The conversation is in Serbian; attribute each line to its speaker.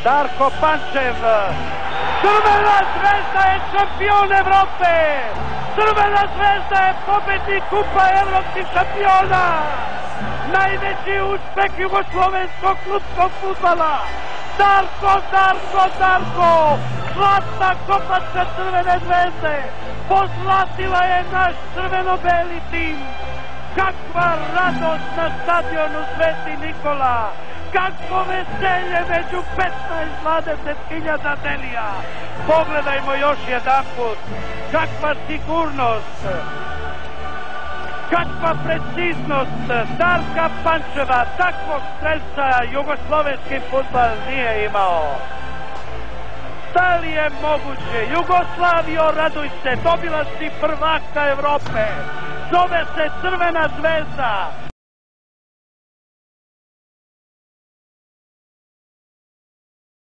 Speaker 1: Darko Pančev. Crvena zvezda je šampion Evrope. Crvena zvezda je pobednik kupa evropskih šampiona. Najveći uspeh jugoslovenskog klubskog fudbala. Darko! Zlatna kopačka Crvene zvezde pozlatila je naš crveno-beli tim. Kakva radost na stadionu Sveti Nikola. Kakvo veselje među 15-20 delija. Pogledajmo još jedanput. Kakva sigurnost. Kakva preciznost Darka Pančeva. Takvog strelca jugoslovenski fudbal nije imao. Da li je moguće? Jugoslavijo, raduj se, dobila si prvaka Evrope. Zove se Crvena zvezda.